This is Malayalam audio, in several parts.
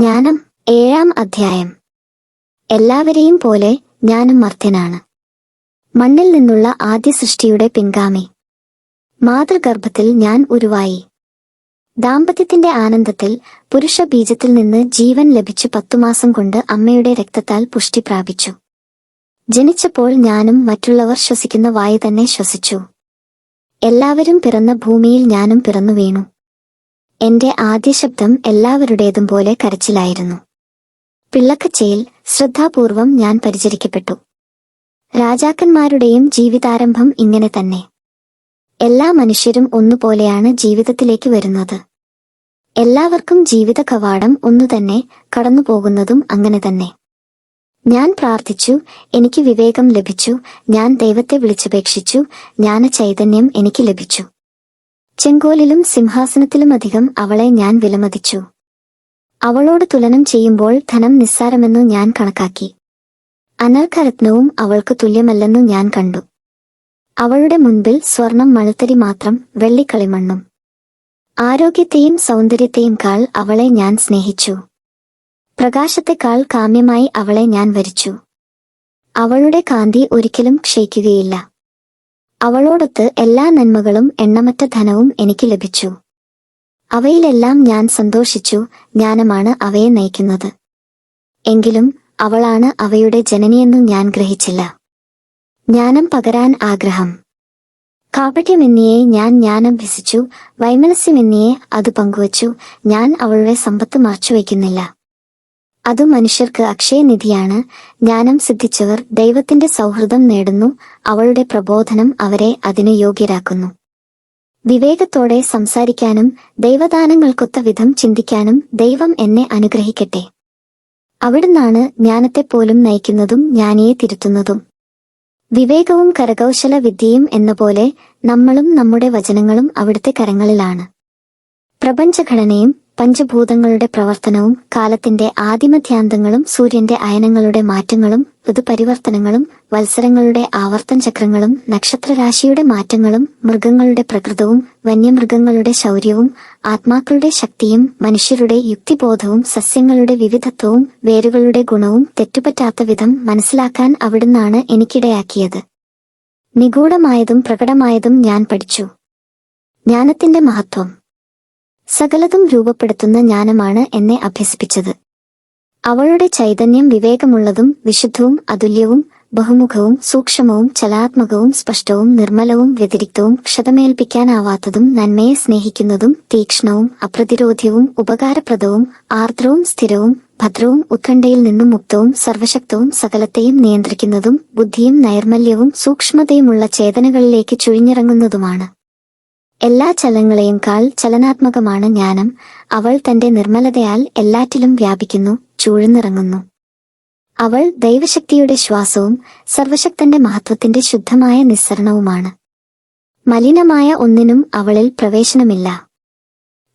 ജ്ഞാനം 7-ാം അധ്യായം. എല്ലാവരെയും പോലെ ഞാനും മർത്യനാണ്. മണ്ണിൽ നിന്നുള്ള ആദ്യ സൃഷ്ടിയുടെ പിൻഗാമി. മാതൃഗർഭത്തിൽ ഞാൻ ഉരുവായി. ദാമ്പത്യത്തിന്റെ ആനന്ദത്തിൽ പുരുഷ ബീജത്തിൽ നിന്ന് ജീവൻ ലഭിച്ചു 10 മാസം കൊണ്ട് അമ്മയുടെ രക്തത്താൽ പുഷ്ടി പ്രാപിച്ചു. ജനിച്ചപ്പോൾ ഞാനും മറ്റുള്ളവർ ശ്വസിക്കുന്ന വായു തന്നെ ശ്വസിച്ചു. എല്ലാവരും പിറന്ന ഭൂമിയിൽ ഞാനും പിറന്നു വീണു. എന്റെ ആദ്യ ശബ്ദം എല്ലാവരുടേതും പോലെ കരച്ചിലായിരുന്നു. പിള്ളക്കച്ചയിൽ ശ്രദ്ധാപൂർവം ഞാൻ പരിചരിക്കപ്പെട്ടു. രാജാക്കന്മാരുടെയും ജീവിതാരംഭം ഇങ്ങനെ തന്നെ. എല്ലാ മനുഷ്യരും ഒന്നുപോലെയാണ് ജീവിതത്തിലേക്ക് വരുന്നത്. എല്ലാവർക്കും ജീവിത കവാടം ഒന്നുതന്നെ, കടന്നുപോകുന്നതും അങ്ങനെ തന്നെ. ഞാൻ പ്രാർത്ഥിച്ചു, എനിക്ക് വിവേകം ലഭിച്ചു. ഞാൻ ദൈവത്തെ വിളിച്ചപേക്ഷിച്ചു, ജ്ഞാനചൈതന്യം എനിക്ക് ലഭിച്ചു. ചെങ്കോലിലും സിംഹാസനത്തിലുമധികം അവളെ ഞാൻ വിലമതിച്ചു. അവളോട് തുലനം ചെയ്യുമ്പോൾ ധനം നിസ്സാരമെന്നു ഞാൻ കണക്കാക്കി. അനർഘരത്നവും അവൾക്ക് തുല്യമല്ലെന്നു ഞാൻ കണ്ടു. അവളുടെ മുൻപിൽ സ്വർണം മണൽത്തരി മാത്രം, വെള്ളിക്കളിമണ്ണും. ആരോഗ്യത്തെയും സൗന്ദര്യത്തെയും കാൾ അവളെ ഞാൻ സ്നേഹിച്ചു. പ്രകാശത്തെക്കാൾ കാമ്യമായി അവളെ ഞാൻ വരിച്ചു. അവളുടെ കാന്തി ഒരിക്കലും ക്ഷയിക്കുകയില്ല. അവളോടൊത്ത് എല്ലാ നന്മകളും എണ്ണമറ്റ ധനവും എനിക്ക് ലഭിച്ചു. അവയിലെല്ലാം ഞാൻ സന്തോഷിച്ചു. ജ്ഞാനമാണ് അവയെ നയിക്കുന്നത്. എങ്കിലും അവളാണ് അവയുടെ ജനനിയെന്നു ഞാൻ ഗ്രഹിച്ചില്ല. ജ്ഞാനം പകരാൻ ആഗ്രഹം. കാപട്യമെന്നിയെ ഞാൻ ജ്ഞാനഭ്യസിച്ചു. വൈമനസ്യമെന്നിയെ അത് പങ്കുവച്ചു. ഞാൻ അവളുടെ സമ്പത്ത് മറച്ചുവയ്ക്കുന്നില്ല. അതു മനുഷ്യർക്ക് അക്ഷയനിധിയാണ്. ജ്ഞാനം സിദ്ധിച്ചവർ ദൈവത്തിന്റെ സൗഹൃദം നേടുന്നു. അവളുടെ പ്രബോധനം അവരെ അതിനു യോഗ്യരാക്കുന്നു. വിവേകത്തോടെ സംസാരിക്കാനും ദൈവദാനങ്ങൾക്കൊത്ത വിധം ചിന്തിക്കാനും ദൈവം എന്നെ അനുഗ്രഹിക്കട്ടെ. അവിടുന്നാണ് ജ്ഞാനത്തെപ്പോലും നയിക്കുന്നതും ജ്ഞാനിയെ തിരുത്തുന്നതും. വിവേകവും കരകൗശല വിദ്യയും എന്നപോലെ നമ്മളും നമ്മുടെ വചനങ്ങളും അവിടുത്തെ കരങ്ങളിലാണ്. പ്രപഞ്ചഘടനയും പഞ്ചഭൂതങ്ങളുടെ പ്രവർത്തനവും കാലത്തിന്റെ ആദിമധ്യാന്തങ്ങളും സൂര്യന്റെ അയനങ്ങളുടെ മാറ്റങ്ങളും ഋതുപരിവർത്തനങ്ങളും വത്സരങ്ങളുടെ ആവർത്തനചക്രങ്ങളും നക്ഷത്രരാശിയുടെ മാറ്റങ്ങളും മൃഗങ്ങളുടെ പ്രകൃതവും വന്യമൃഗങ്ങളുടെ ശൗര്യവും ആത്മാക്കളുടെ ശക്തിയും മനുഷ്യരുടെ യുക്തിബോധവും സസ്യങ്ങളുടെ വിവിധത്വവും വേരുകളുടെ ഗുണവും തെറ്റുപറ്റാത്ത വിധം മനസ്സിലാക്കാൻ അവിടുന്നാണ് എനിക്കിടയാക്കിയത്. നിഗൂഢമായതും പ്രകടമായതും ഞാൻ പഠിച്ചു. ജ്ഞാനത്തിന്റെ മഹത്വം. സകലതും രൂപപ്പെടുത്തുന്ന ജ്ഞാനമാണ് എന്നെ അഭ്യസിപ്പിച്ചത്. അവളുടെ ചൈതന്യം വിവേകമുള്ളതും വിശുദ്ധവും അതുല്യവും ബഹുമുഖവും സൂക്ഷ്മവും ചലാത്മകവും സ്പഷ്ടവും നിർമ്മലവും വ്യതിരിക്തവും ക്ഷതമേൽപ്പിക്കാനാവാത്തതും നന്മയെ സ്നേഹിക്കുന്നതും തീക്ഷ്ണവും അപ്രതിരോധ്യവും ഉപകാരപ്രദവും ആർദ്രവും സ്ഥിരവും ഭദ്രവും ഉത്കണ്ഠയിൽ നിന്നും മുക്തവും സർവശക്തവും സകലത്തെയും നിയന്ത്രിക്കുന്നതും ബുദ്ധിയും നൈർമല്യവും സൂക്ഷ്മതയുമുള്ള ചേതനകളിലേക്ക് ചുഴിഞ്ഞിറങ്ങുന്നതുമാണ്. എല്ലാ ചലങ്ങളെയും കാൾ ചലനാത്മകമാണ് ജ്ഞാനം. അവൾ തന്റെ നിർമ്മലതയാൽ എല്ലാറ്റിലും വ്യാപിക്കുന്നു, ചൂഴ്ന്നിറങ്ങുന്നു. അവൾ ദൈവശക്തിയുടെ ശ്വാസവും സർവശക്തന്റെ മഹത്വത്തിന്റെ ശുദ്ധമായ നിസ്സരണവുമാണ്. മലിനമായ ഒന്നിനും അവളിൽ പ്രവേശനമില്ല.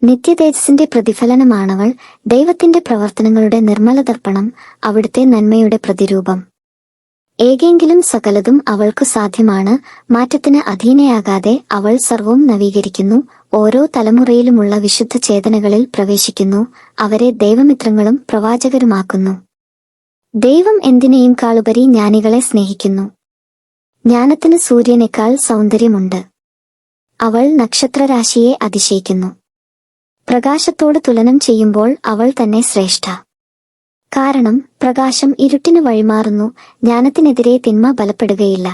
നിത്യതേജസ്സിന്റെ പ്രതിഫലനമാണവൾ. ദൈവത്തിന്റെ പ്രവർത്തനങ്ങളുടെ നിർമ്മലതർപ്പണം, അവിടുത്തെ നന്മയുടെ പ്രതിരൂപം. ഏകെങ്കിലും സകലതും അവൾക്കു സാധ്യമാണ്. മാറ്റത്തിന് അധീനയാകാതെ അവൾ സർവവും നവീകരിക്കുന്നു. ഓരോ തലമുറയിലുമുള്ള വിശുദ്ധ ചേതനകളിൽ പ്രവേശിക്കുന്നു. അവരെ ദൈവമിത്രങ്ങളും പ്രവാചകരുമാക്കുന്നു. ദൈവം എന്തിനേയും കാളുപരി ജ്ഞാനികളെ സ്നേഹിക്കുന്നു. ജ്ഞാനത്തിന് സൂര്യനേക്കാൾ സൗന്ദര്യമുണ്ട്. അവൾ നക്ഷത്രരാശിയെ അതിശയിക്കുന്നു. പ്രകാശത്തോട് തുലനം ചെയ്യുമ്പോൾ അവൾ തന്നെ ശ്രേഷ്ഠ. കാരണം പ്രകാശം ഇരുട്ടിന് വഴിമാറുന്നു. ജ്ഞാനത്തിനെതിരെ തിന്മ ബലപ്പെടുകയില്ല.